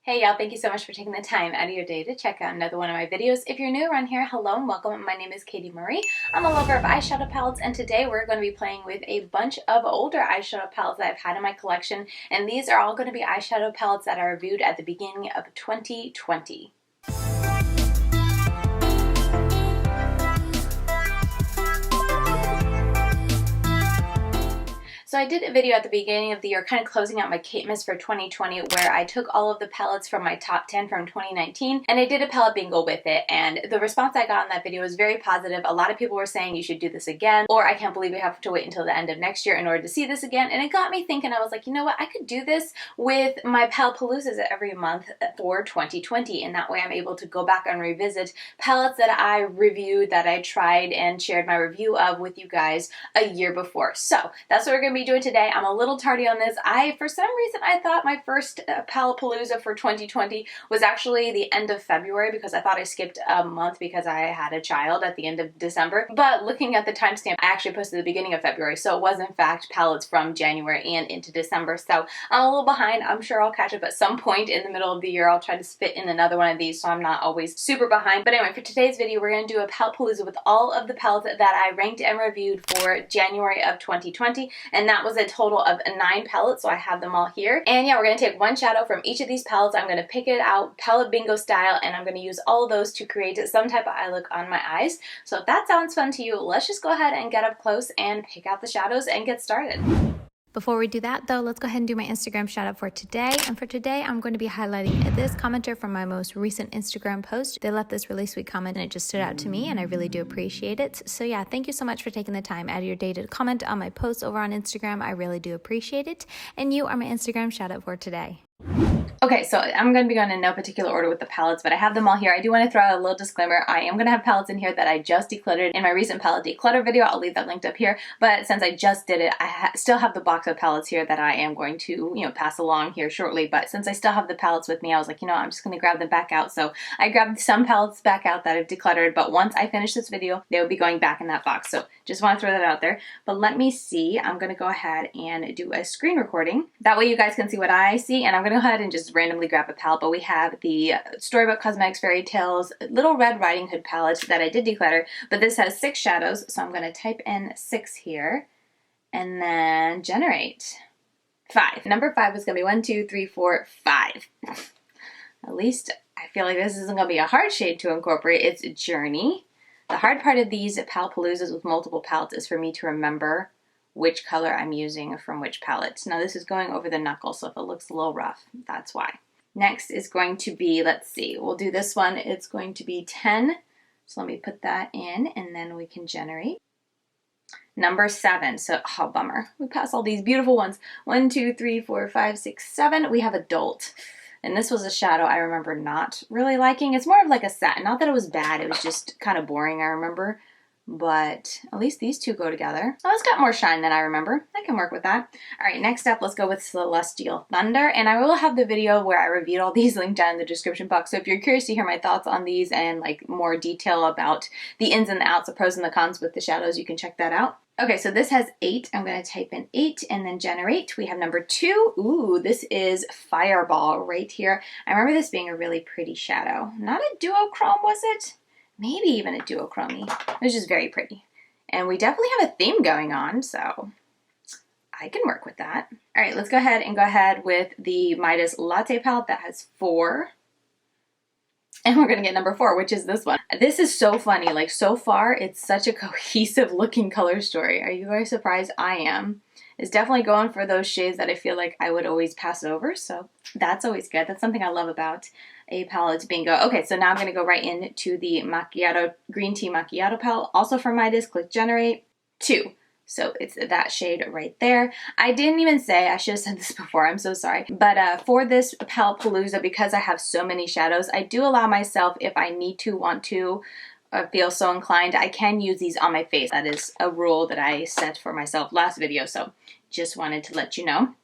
Hey y'all, thank you so much for taking the time out of your day to check out another one of my videos. If you're new around here, hello and welcome. My name is Katie Marie. I'm a lover of eyeshadow palettes, and today we're going to be playing with a bunch of older eyeshadow palettes that I've had in my collection, and these are all going to be eyeshadow palettes that I reviewed at the beginning of 2020. So I did a video at the beginning of the year, kind of closing out my Kate Miss for 2020, where I took all of the palettes from my top 10 from 2019, and I did a palette bingo with it, and the response I got on that video was very positive. A lot of people were saying you should do this again, or I can't believe we have to wait until the end of next year in order to see this again, and it got me thinking. I was like, you know what, I could do this with my Palette Paloozas every month for 2020, and that way I'm able to go back and revisit palettes that I reviewed, that I tried and shared my review of with you guys a year before. So that's what we're going to be doing today. I'm a little tardy on this. For some reason, I thought my first Palette Palooza for 2020 was actually the end of February, because I thought I skipped a month because I had a child at the end of December. But looking at the timestamp, I actually posted the beginning of February, so it was in fact palettes from January and into December. So I'm a little behind. I'm sure I'll catch up at some point in the middle of the year. I'll try to fit in another one of these so I'm not always super behind. But anyway, for today's video, we're going to do a Palette Palooza with all of the palettes that I ranked and reviewed for January of 2020, and that was a total of 9 palettes, so I have them all here. And yeah, we're going to take one shadow from each of these palettes. I'm going to pick it out palette bingo style, and I'm going to use all of those to create some type of eye look on my eyes. So if that sounds fun to you, let's just go ahead and get up close and pick out the shadows and get started. Before we do that though, let's go ahead and do my Instagram shout out for today. And for today, I'm going to be highlighting this commenter from my most recent Instagram post. They left this really sweet comment and it just stood out to me, and I really do appreciate it. So yeah, thank you so much for taking the time out of your day to comment on my posts over on Instagram. I really do appreciate it. And you are my Instagram shout out for today. Okay, so I'm going to be going in no particular order with the palettes, but I have them all here. I do want to throw out a little disclaimer. I am going to have palettes in here that I just decluttered in my recent palette declutter video. I'll leave that linked up here. But since I just did it, I still have the box of palettes here that I am going to, pass along here shortly. But since I still have the palettes with me, I was like, I'm just going to grab them back out. So I grabbed some palettes back out that I've decluttered, but once I finish this video, they will be going back in that box. So just want to throw that out there. But let me see. I'm going to go ahead and do a screen recording. That way you guys can see what I see, and I'm going to go ahead and just randomly grab a palette. But we have the Storybook Cosmetics Fairy Tales Little Red Riding Hood palette that I did declutter, but this has 6 shadows, so I'm going to type in 6 here and then generate 5. Number 5 is going to be 1, 2, 3, 4, 5. At least I feel like this isn't going to be a hard shade to incorporate. It's Journey. The hard part of these Palette Paloozas with multiple palettes is for me to remember which color I'm using from which palette. Now this is going over the knuckle, so if it looks a little rough, that's why. Next is going to be, let's see, we'll do this one. It's going to be 10. So let me put that in, and then we can generate. Number 7. So, oh, bummer. We pass all these beautiful ones. 1, 2, 3, 4, 5, 6, 7. We have Adult. And this was a shadow I remember not really liking. It's more of like a satin. Not that it was bad. It was just kind of boring, I remember. But at least these two go together. Oh, it's got more shine than I remember. I can work with that. All right, next up, let's go with Celestial Thunder. And I will have the video where I reviewed all these linked down in the description box. So if you're curious to hear my thoughts on these and like more detail about the ins and the outs, the pros and the cons with the shadows, you can check that out. Okay, so this has 8. I'm going to type in 8 and then generate. We have number 2. Ooh, this is Fireball right here. I remember this being a really pretty shadow. Not a duochrome, was it? Maybe even a duochrome. It was just very pretty. And we definitely have a theme going on, so I can work with that. All right, let's go ahead with the Midas Latte palette that has 4. And we're going to get number 4, which is this one. This is so funny. Like, so far, it's such a cohesive looking color story. Are you guys surprised? I am. It's definitely going for those shades that I feel like I would always pass over, so that's always good. That's something I love about a palette bingo. Okay, so now I'm going to go right into the Macchiato Green Tea Macchiato palette, also from Midas. Click Generate. 2. So it's that shade right there. I didn't even say, I should have said this before, I'm so sorry. But for this Palette Palooza, because I have so many shadows, I do allow myself, if I need to, want to, feel so inclined, I can use these on my face. That is a rule that I set for myself last video, so just wanted to let you know.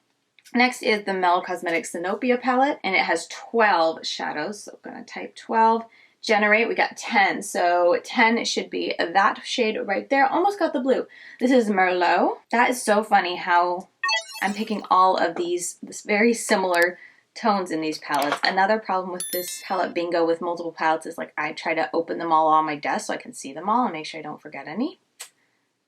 Next is the Mellow Cosmetics Zenopia palette, and it has 12 shadows, so I'm going to type 12. Generate, we got 10, so 10 should be that shade right there. Almost got the blue. This is Merlot. That is so funny how I'm picking all of these, this very similar tones in these palettes. Another problem with this palette bingo with multiple palettes is like I try to open them all on my desk so I can see them all and make sure I don't forget any.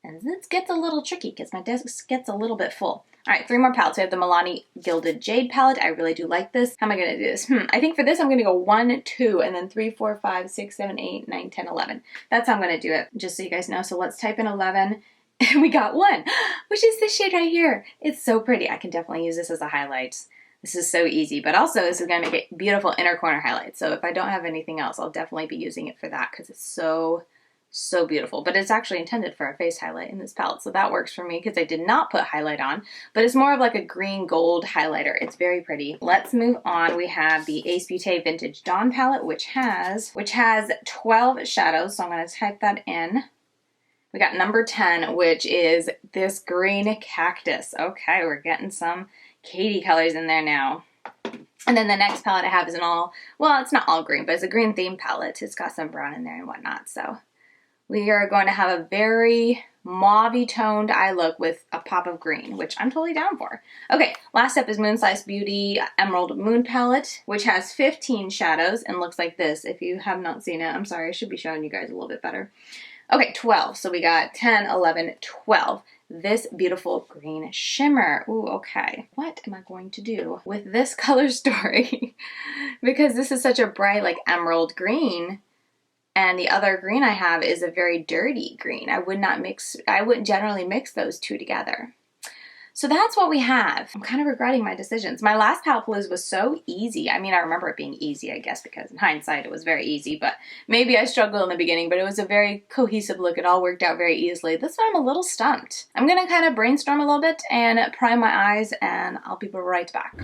And this gets a little tricky because my desk gets a little bit full. All right, 3 more palettes. We have the Milani Gilded Jade palette. I really do like this. How am I going to do this? I think for this, I'm going to go 1, 2, and then 3, 4, 5, 6, 7, 8, 9, 10, 11. That's how I'm going to do it, just so you guys know. So let's type in 11, and we got 1, which is this shade right here. It's so pretty. I can definitely use this as a highlight. This is so easy, but also this is going to make it beautiful inner corner highlights. So if I don't have anything else, I'll definitely be using it for that because it's so beautiful. But it's actually intended for a face highlight in this palette, so that works for me because I did not put highlight on, but it's more of like a green gold highlighter. It's very pretty. Let's move on. We have the Ace Beauté Vintage Dawn palette, which has 12 shadows, so I'm going to type that in. We got number 10, which is this green cactus. Okay, we're getting some Katie colors in there now. And then the next palette I have is an all, well, it's not all green, but it's a green theme palette. It's got some brown in there and whatnot, so we are going to have a very mauve-y toned eye look with a pop of green, which I'm totally down for. Okay, last up is Moon Slice Beauty Emerald Moon Palette, which has 15 shadows and looks like this. If you have not seen it, I'm sorry, I should be showing you guys a little bit better. Okay, 12. So we got 10, 11, 12. This beautiful green shimmer. Ooh, okay. What am I going to do with this color story? Because this is such a bright, like, emerald green. And the other green I have is a very dirty green. I wouldn't generally mix those two together. So that's what we have. I'm kind of regretting my decisions. My last Palette Palooza was so easy. I mean, I remember it being easy, I guess, because in hindsight it was very easy, but maybe I struggled in the beginning, but it was a very cohesive look. It all worked out very easily. This one I'm a little stumped. I'm gonna kind of brainstorm a little bit and prime my eyes, and I'll be right back.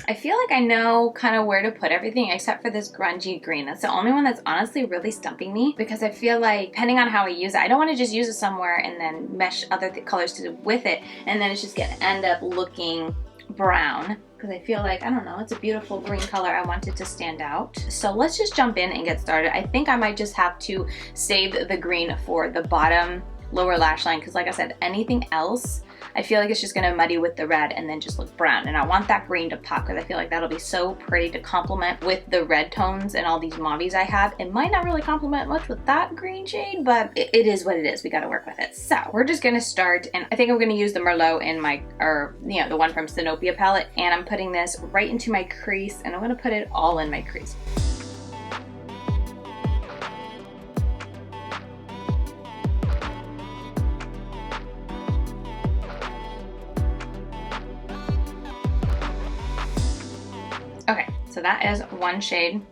I feel like I know kind of where to put everything except for this grungy green. That's the only one that's honestly really stumping me because I feel like depending on how I use it, I don't want to just use it somewhere and then mesh other colors with it and then it's just gonna end up looking brown because I feel like, I don't know, it's a beautiful green color. I want it to stand out. So let's just jump in and get started. I think I might just have to save the green for the bottom lower lash line because like I said, anything else I feel like it's just gonna muddy with the red and then just look brown. And I want that green to pop because I feel like that'll be so pretty to complement with the red tones and all these mauves I have. It might not really complement much with that green shade, but it is what it is. We gotta work with it. So we're just gonna start, and I think I'm gonna use the Merlot in my, or you know, the one from Sinopia palette, and I'm putting this right into my crease, and I'm gonna put it all in my crease. Okay, so that is one shade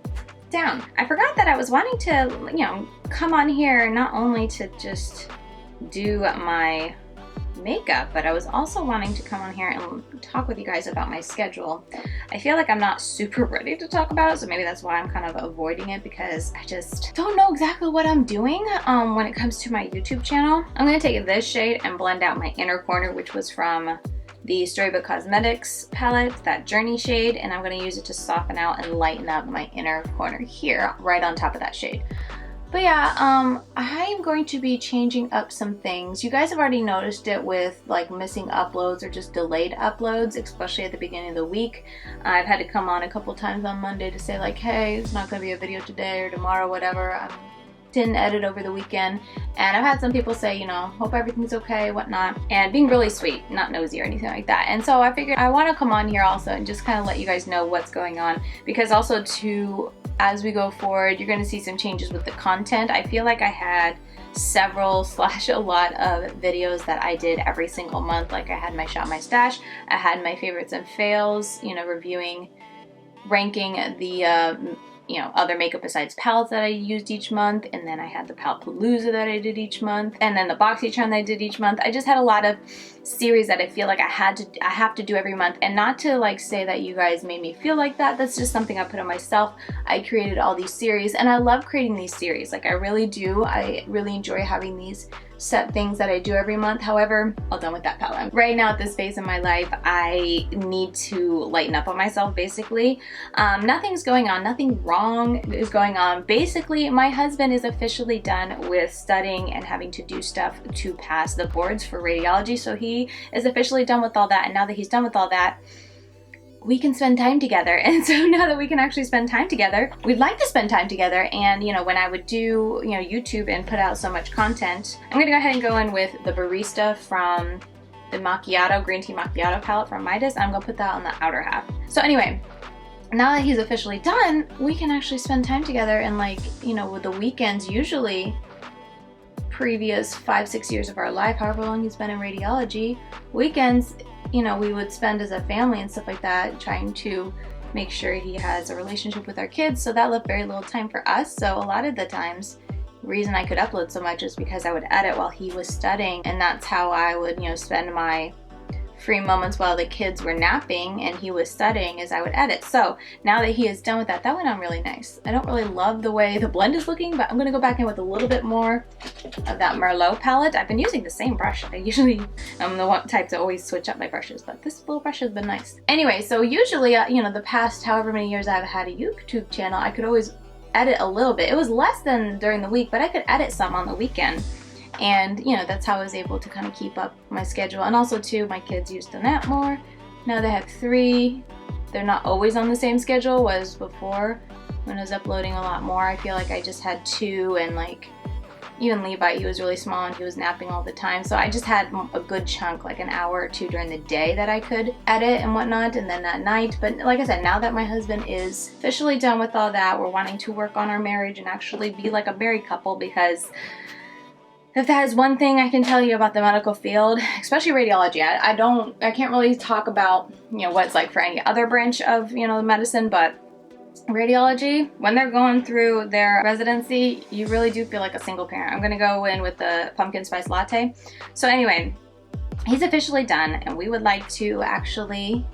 down. I forgot that I was wanting to, you know, come on here not only to just do my makeup, but I was also wanting to come on here and talk with you guys about my schedule. I feel like I'm not super ready to talk about it, so maybe that's why I'm kind of avoiding it because I just don't know exactly what I'm doing when it comes to my YouTube channel. I'm gonna take this shade and blend out my inner corner, which was from the Storybook Cosmetics palette, that Journey shade, and I'm going to use it to soften out and lighten up my inner corner here, right on top of that shade. But yeah, I'm going to be changing up some things. You guys have already noticed it with like missing uploads or just delayed uploads, especially at the beginning of the week. I've had to come on a couple times on Monday to say like, hey, it's not going to be a video today or tomorrow, whatever. Didn't edit over the weekend, and I've had some people say, you know, hope everything's okay, whatnot, and being really sweet, not nosy or anything like that. And so I figured I want to come on here also and just kind of let you guys know what's going on, because also too, as we go forward, you're going to see some changes with the content. I feel like I had several / a lot of videos that I did every single month. Like I had my Shop My Stash, I had my favorites and fails, you know, reviewing, ranking the you know, other makeup besides palettes that I used each month, and then I had the Palette Palooza that I did each month, and then the BoxyCharm that I did each month. I just had a lot of series that I feel like I have to do every month, and not to like say that you guys made me feel like that. That's just something I put on myself. I created all these series, and I love creating these series. Like I really do. I really enjoy having these set things that I do every month. However, all done with that palette. Right now at this phase in my life, I need to lighten up on myself basically. Nothing's going on, nothing wrong is going on. Basically, my husband is officially done with studying and having to do stuff to pass the boards for radiology. So he is officially done with all that, and now that he's done with all that, we can spend time together. And so now that we can actually spend time together, we'd like to spend time together. And you know, when I would do, you know, YouTube and put out so much content, I'm gonna go ahead and go in with the Barista from the macchiato, green tea macchiato palette from Midas. I'm gonna put that on the outer half. So anyway, now that he's officially done, we can actually spend time together. And like, you know, with the weekends, usually previous 5-6 years of our life, however long he's been in radiology, weekends, you know, we would spend as a family and stuff like that, trying to make sure he has a relationship with our kids. So that left very little time for us. So a lot of the times, the reason I could upload so much is because I would edit while he was studying, and that's how I would, you know, spend my free moments while the kids were napping and he was studying, as I would edit. So now that he is done with that, that went on really nice. I don't really love the way the blend is looking, but I'm gonna go back in with a little bit more of that Merlot palette. I've been using the same brush. I'm the one type to always switch up my brushes, but this little brush has been nice. Anyway, so usually, you know, the past however many years I've had a YouTube channel, I could always edit a little bit. It was less than during the week, but I could edit some on the weekend. And, you know, that's how I was able to kind of keep up my schedule. And also, too, my kids used to nap more. Now they have 3. They're not always on the same schedule as before when I was uploading a lot more. I feel like I just had 2, and like, even Levi, he was really small and he was napping all the time. So I just had a good chunk, like an hour or 2 during the day that I could edit and whatnot, and then at night. But like I said, now that my husband is officially done with all that, we're wanting to work on our marriage and actually be like a married couple, because if that is one thing I can tell you about the medical field, especially radiology, I can't really talk about, you know, what it's like for any other branch of, you know, medicine, but radiology, when they're going through their residency, you really do feel like a single parent. I'm gonna go in with the pumpkin spice latte. So anyway, he's officially done, and we would like to actually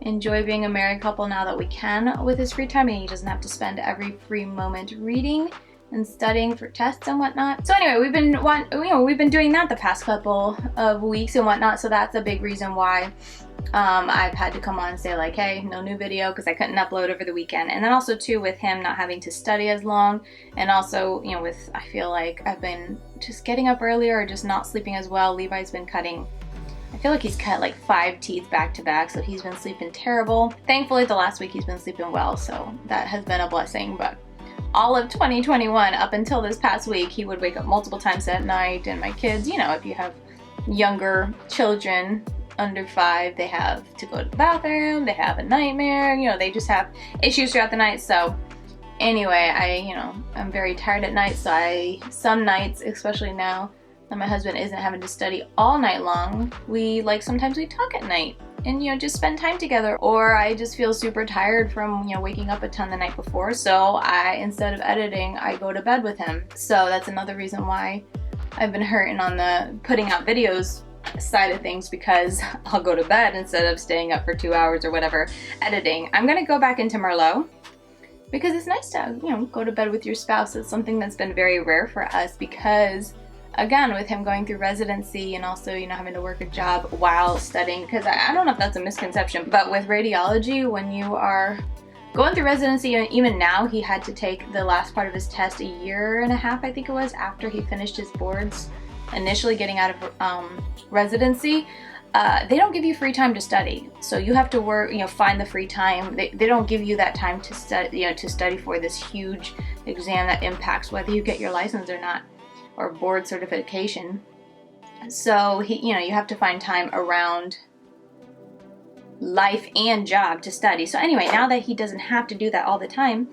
enjoy being a married couple now that we can with his free time, and he doesn't have to spend every free moment reading and studying for tests and whatnot. So anyway, we've been doing that the past couple of weeks and whatnot. So that's a big reason why I've had to come on and say like, hey, no new video, because I couldn't upload over the weekend. And then also too, with him not having to study as long, and also, you know, I feel like I've been just getting up earlier or just not sleeping as well. Levi's been cutting, I feel like he's cut like 5 teeth back to back, so he's been sleeping terrible. Thankfully, the last week he's been sleeping well, so that has been a blessing. But all of 2021 up until this past week, he would wake up multiple times at night. And my kids, you know, if you have younger children under 5, they have to go to the bathroom, they have a nightmare, you know, they just have issues throughout the night. So anyway, I'm very tired at night, so some nights, especially now that my husband isn't having to study all night long, sometimes we talk at night and, you know, just spend time together. Or I just feel super tired from, you know, waking up a ton the night before, so instead of editing, I go to bed with him. So that's another reason why I've been hurting on the putting out videos side of things, because I'll go to bed instead of staying up for 2 hours or whatever editing. I'm gonna go back into Merlot, because it's nice to, you know, go to bed with your spouse. It's something that's been very rare for us, because again, with him going through residency and also, you know, having to work a job while studying, because I don't know if that's a misconception, but with radiology, when you are going through residency, and even now, he had to take the last part of his test 1.5 years, I think it was, after he finished his boards, initially getting out of residency. They don't give you free time to study, so you have to work, you know, find the free time. They don't give you that time to study, you know, to study for this huge exam that impacts whether you get your license or not, or board certification. So you know, you have to find time around life and job to study. So anyway, now that he doesn't have to do that all the time,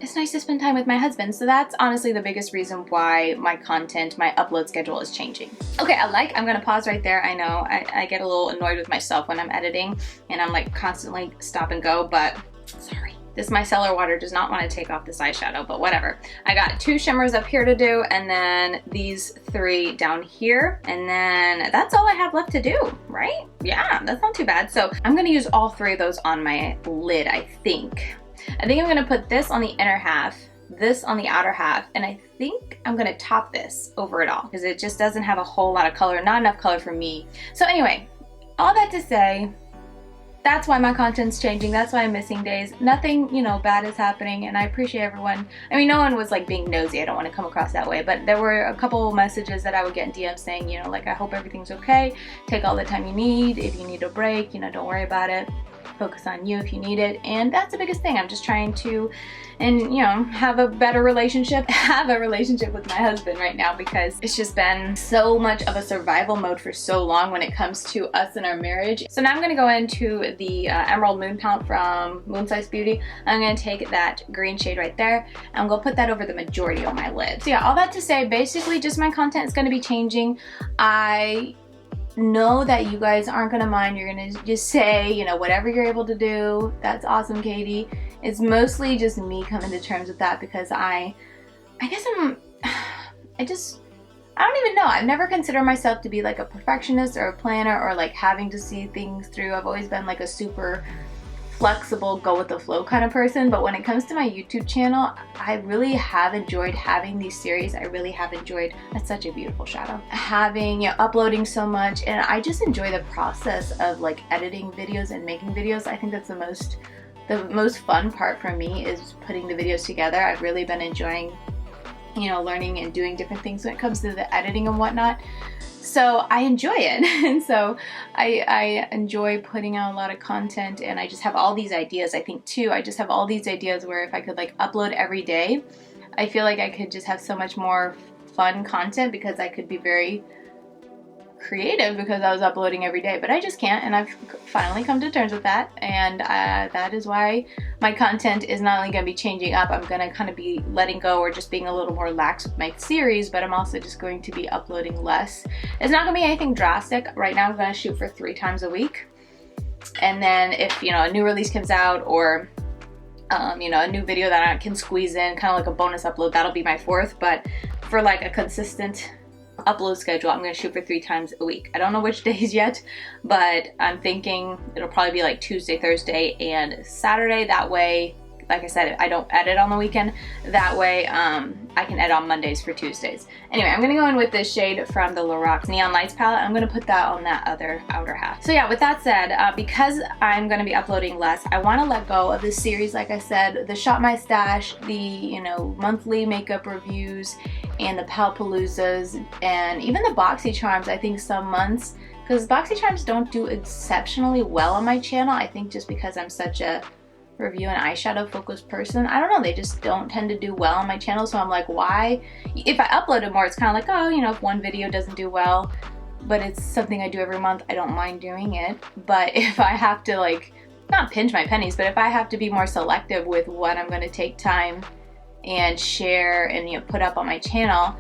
it's nice to spend time with my husband. So that's honestly the biggest reason why my upload schedule is changing. Okay, I'm gonna pause right there. I know I get a little annoyed with myself when I'm editing and I'm like constantly stop and go, but sorry. This micellar water does not want to take off this eyeshadow, but whatever. I got 2 shimmers up here to do, and then these 3 down here, and then that's all I have left to do, right? Yeah, that's not too bad. So I'm gonna use all 3 of those on my lid, I think. I'm gonna put this on the inner half, this on the outer half, and I think I'm gonna top this over it all, because it just doesn't have a whole lot of color, not enough color for me. So anyway, all that to say, that's why my content's changing. That's why I'm missing days. Nothing, you know, bad is happening, and I appreciate everyone. I mean, no one was like being nosy. I don't want to come across that way, but there were a couple messages that I would get in DMs saying, you know, like, I hope everything's okay. Take all the time you need. If you need a break, you know, don't worry about it. focus on you if you need it, and that's the biggest thing. I'm just trying to, and you know, have a better relationship, with my husband right now, because it's just been so much of a survival mode for so long when it comes to us and our marriage. So now I'm going to go into the Emerald Moon palette from Moon Size Beauty. I'm going to take that green shade right there, and I'm going to put that over the majority of my lid. So yeah, all that to say, basically just my content is going to be changing. I know that you guys aren't gonna mind. You're gonna just say, you know, whatever you're able to do, that's awesome, Katie. It's mostly just me coming to terms with that, because I guess I don't even know. I've never considered myself to be like a perfectionist or a planner or like having to see things through. I've always been like a super flexible, go with the flow kind of person. But when it comes to my YouTube channel, I really have enjoyed having these series. I really have enjoyed, that's such a beautiful shadow, having, you know, uploading so much, and I just enjoy the process of like editing videos and making videos. I think that's the most fun part for me, is putting the videos together. I've really been enjoying, you know, learning and doing different things when it comes to the editing and whatnot. So I enjoy it, and so I enjoy putting out a lot of content, and I just have all these ideas. I think too, I just have all these ideas where if I could like upload every day, I feel like I could just have so much more fun content, because I could be very creative because I was uploading every day, but I just can't, and I've finally come to terms with that, and that is why my content is not only going to be changing up, I'm going to kind of be letting go or just being a little more lax with my series, but I'm also just going to be uploading less. It's not going to be anything drastic. Right now I'm going to shoot for 3 times a week, and then if, you know, a new release comes out, or you know, a new video that I can squeeze in, kind of like a bonus upload, that'll be my 4th, but for like a consistent upload schedule, I'm going to shoot for 3 times a week. I don't know which days yet, but I'm thinking it'll probably be like Tuesday, Thursday, and Saturday. That way, like I said, I don't edit on the weekend. That way I can edit on Mondays for Tuesdays. Anyway, I'm going to go in with this shade from the Lorac Neon Lights palette. I'm going to put that on that other outer half. So yeah, with that said, because I'm going to be uploading less, I want to let go of this series. Like I said, the Shop My Stash, the, you know, monthly makeup reviews, and the Palette Paloozas, and even the Boxy Charms. I think some months, because Boxy Charms don't do exceptionally well on my channel, I think just because I'm such a review and eyeshadow focused person. I don't know, they just don't tend to do well on my channel, so I'm like, why? If I uploaded more, it's kind of like, oh, you know, if one video doesn't do well, but it's something I do every month, I don't mind doing it. But if I have to, like, not pinch my pennies, but if I have to be more selective with what I'm going to take time and share and, you know, put up on my channel,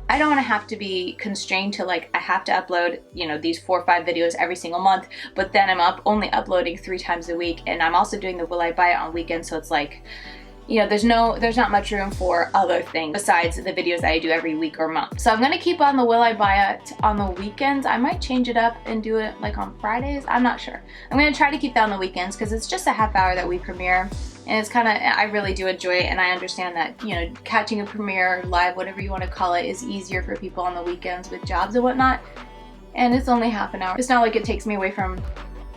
I don't want to have to be constrained to like, I have to upload, you know, these 4 or 5 videos every single month, but then I'm only uploading 3 times a week, and I'm also doing the Will I Buy It on weekends, so it's like, you know, there's not much room for other things besides the videos that I do every week or month. So I'm gonna keep on the Will I Buy It on the weekends. I might change it up and do it like on Fridays. I'm not sure. I'm gonna try to keep that on the weekends, because it's just a half hour that we premiere. And it's kind of, I really do enjoy it, and I understand that, you know, catching a premiere live, whatever you want to call it, is easier for people on the weekends with jobs and whatnot. And it's only half an hour. It's not like it takes me away from,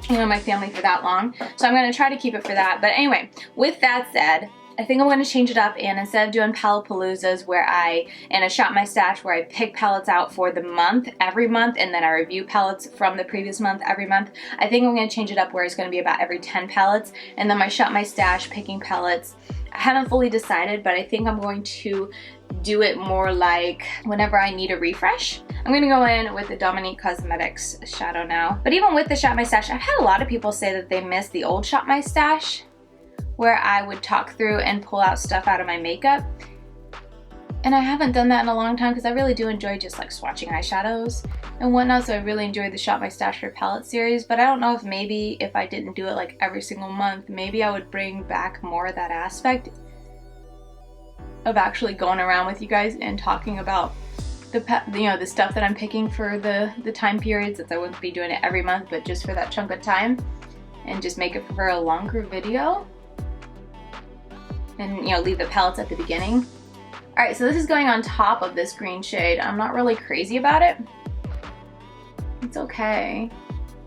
you know, my family for that long. So I'm going to try to keep it for that. But anyway, with that said, I think I'm going to change it up, and instead of doing Palette Paloozas and a Shop My Stash where I pick palettes out for the month, every month, and then I review palettes from the previous month every month, I think I'm going to change it up where it's going to be about every 10 palettes, and then my Shop My Stash picking palettes. I haven't fully decided, but I think I'm going to do it more like whenever I need a refresh. I'm going to go in with the Dominique Cosmetics shadow now. But even with the Shop My Stash, I've had a lot of people say that they miss the old Shop My Stash, where I would talk through and pull out stuff out of my makeup. And I haven't done that in a long time, because I really do enjoy just like swatching eyeshadows and whatnot, so I really enjoyed the Shop My Stash for palette series. But I don't know if maybe if I didn't do it like every single month, maybe I would bring back more of that aspect of actually going around with you guys and talking about the stuff that I'm picking for the time periods, since I wouldn't be doing it every month, but just for that chunk of time, and just make it for a longer video. And, you know, leave the palettes at the beginning. Alright, so this is going on top of this green shade. I'm not really crazy about it. It's okay.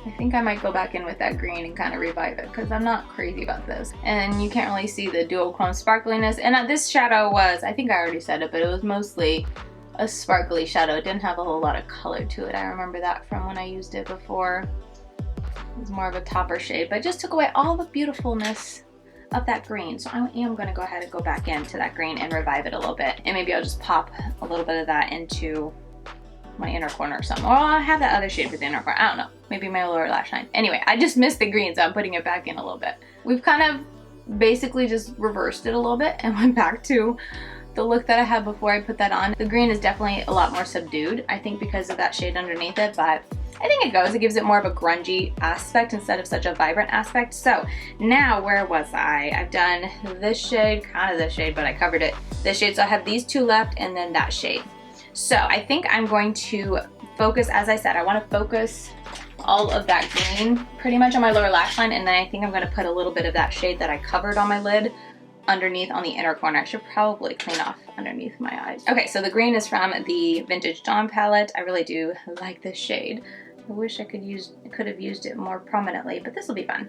I think I might go back in with that green and kind of revive it, because I'm not crazy about this. And you can't really see the duochrome sparkliness. And this shadow was, I think I already said it, but it was mostly a sparkly shadow. It didn't have a whole lot of color to it. I remember that from when I used it before. It's more of a topper shade, but it just took away all the beautifulness of that green. So I am going to go ahead and go back into that green and revive it a little bit. And maybe I'll just pop a little bit of that into my inner corner or something. Or I'll have that other shade for the inner corner. I don't know. Maybe my lower lash line. Anyway, I just missed the green, so I'm putting it back in a little bit. We've kind of basically just reversed it a little bit and went back to the look that I had before I put that on. The green is definitely a lot more subdued, I think, because of that shade underneath it, but I think it goes. It gives it more of a grungy aspect instead of such a vibrant aspect. So now, where was I? I've done this shade, kind of this shade, but I covered it. This shade, so I have these two left and then that shade. So I think I'm going to focus, as I said, I want to focus all of that green pretty much on my lower lash line, and then I think I'm going to put a little bit of that shade that I covered on my lid underneath on the inner corner. I should probably clean off underneath my eyes. Okay, so the green is from the Vintage Dawn palette. I really do like this shade. I wish I could have used it more prominently, but this will be fun.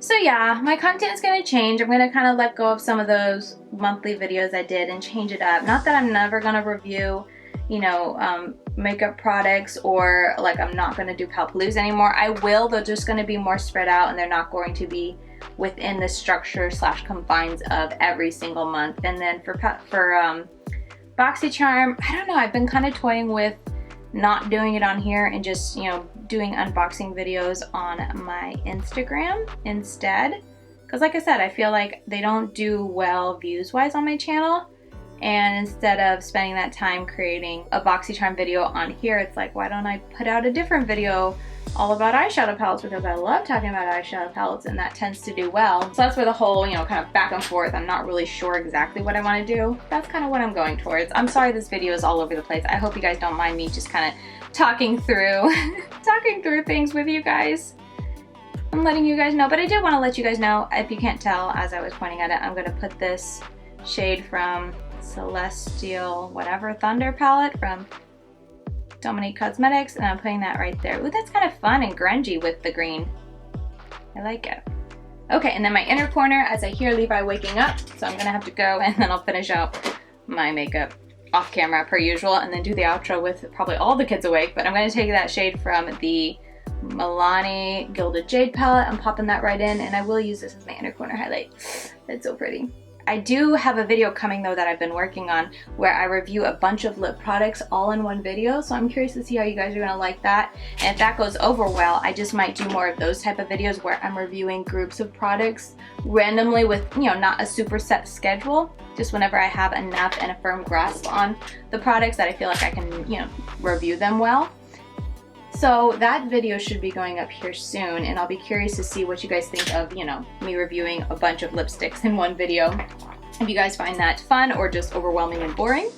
So yeah, my content is going to change. I'm going to kind of let go of some of those monthly videos I did and change it up. Not that I'm never going to review, you know, makeup products, or like I'm not going to do Palette Palooza anymore. I will. They're just going to be more spread out, and they're not going to be within the structure / confines of every single month. And then for BoxyCharm, I don't know, I've been kind of toying with not doing it on here and just, you know, doing unboxing videos on my Instagram instead. Because like I said, I feel like they don't do well views wise on my channel. And instead of spending that time creating a BoxyCharm video on here, it's like, why don't I put out a different video all about eyeshadow palettes, because I love talking about eyeshadow palettes and that tends to do well. So that's where the whole, you know, kind of back and forth, I'm not really sure exactly what I want to do. That's kind of what I'm going towards. I'm sorry this video is all over the place. I hope you guys don't mind me just kind of talking through things with you guys. I'm letting you guys know, but I did want to let you guys know, if you can't tell as I was pointing at it, I'm going to put this shade from Celestial whatever Thunder palette from Dominique Cosmetics, and I'm putting that right there. Ooh, that's kind of fun and grungy with the green. I like it. Okay, and then my inner corner, as I hear Levi waking up, so I'm gonna have to go and then I'll finish out my makeup off camera per usual and then do the outro with probably all the kids awake. But I'm gonna take that shade from the Milani Gilded Jade palette. I'm popping that right in, and I will use this as my inner corner highlight. It's so pretty. I do have a video coming though that I've been working on where I review a bunch of lip products all in one video, so I'm curious to see how you guys are gonna like that. And if that goes over well, I just might do more of those type of videos where I'm reviewing groups of products randomly with, you know, not a super set schedule, just whenever I have enough and a firm grasp on the products that I feel like I can, you know, review them well. So that video should be going up here soon, and I'll be curious to see what you guys think of, you know, me reviewing a bunch of lipsticks in one video. If you guys find that fun or just overwhelming and boring,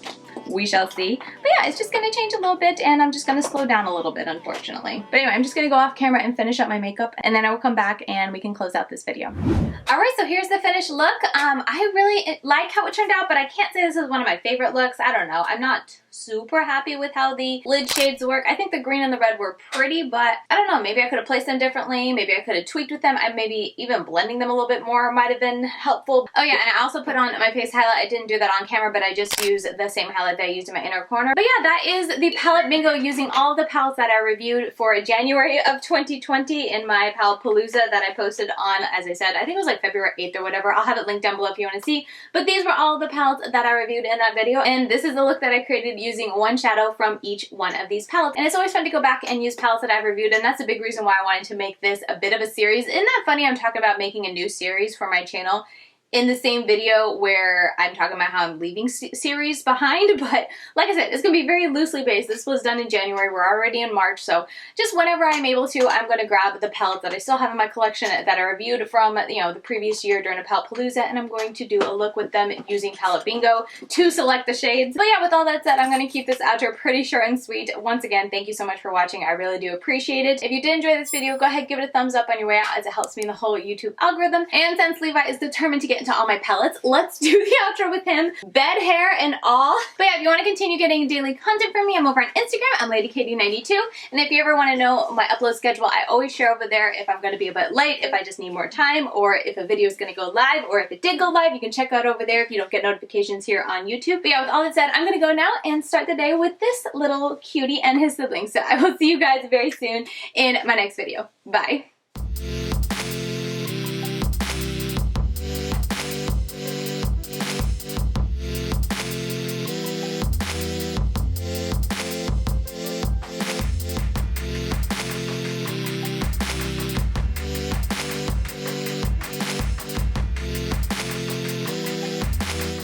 we shall see. But yeah, it's just gonna change a little bit, and I'm just gonna slow down a little bit, unfortunately. But anyway, I'm just gonna go off camera and finish up my makeup, and then I will come back and we can close out this video. Alright, so here's the finished look. I really like how it turned out, but I can't say this is one of my favorite looks. I don't know. I'm not super happy with how the lid shades work. I think the green and the red were pretty, but I don't know. Maybe I could have placed them differently. Maybe I could have tweaked with them. Maybe even blending them a little bit more might have been helpful. Oh yeah, and I also put on my face highlight. I didn't do that on camera, but I just used the same highlight that I used in my inner corner. But yeah, that is the palette bingo using all the palettes that I reviewed for January of 2020 in my Palette Palooza that I posted on, as I said, I think it was like February 8th or whatever. I'll have it linked down below if you want to see. But these were all the palettes that I reviewed in that video, and this is the look that I created using one shadow from each one of these palettes. And it's always fun to go back and use palettes that I've reviewed, and that's a big reason why I wanted to make this a bit of a series. Isn't that funny? I'm talking about making a new series for my channel in the same video where I'm talking about how I'm leaving series behind, but like I said, it's gonna be very loosely based. This was done in January, we're already in March, so just whenever I'm able to, I'm gonna grab the palettes that I still have in my collection that I reviewed from, you know, the previous year during a Palette Palooza, and I'm going to do a look with them using Palette Bingo to select the shades. But yeah, with all that said, I'm gonna keep this outro pretty short and sweet. Once again, thank you so much for watching. I really do appreciate it. If you did enjoy this video, go ahead, give it a thumbs up on your way out, as it helps me in the whole YouTube algorithm. And since Levi is determined to get into all my palettes. Let's do the outro with him, bed hair and all. But yeah, if you want to continue getting daily content from me, I'm over on Instagram. I'm LadyKatie92. And if you ever want to know my upload schedule, I always share over there if I'm going to be a bit late, if I just need more time, or if a video is going to go live, or if it did go live. You can check out over there if you don't get notifications here on YouTube. But yeah, with all that said, I'm going to go now and start the day with this little cutie and his siblings. So I will see you guys very soon in my next video. Bye.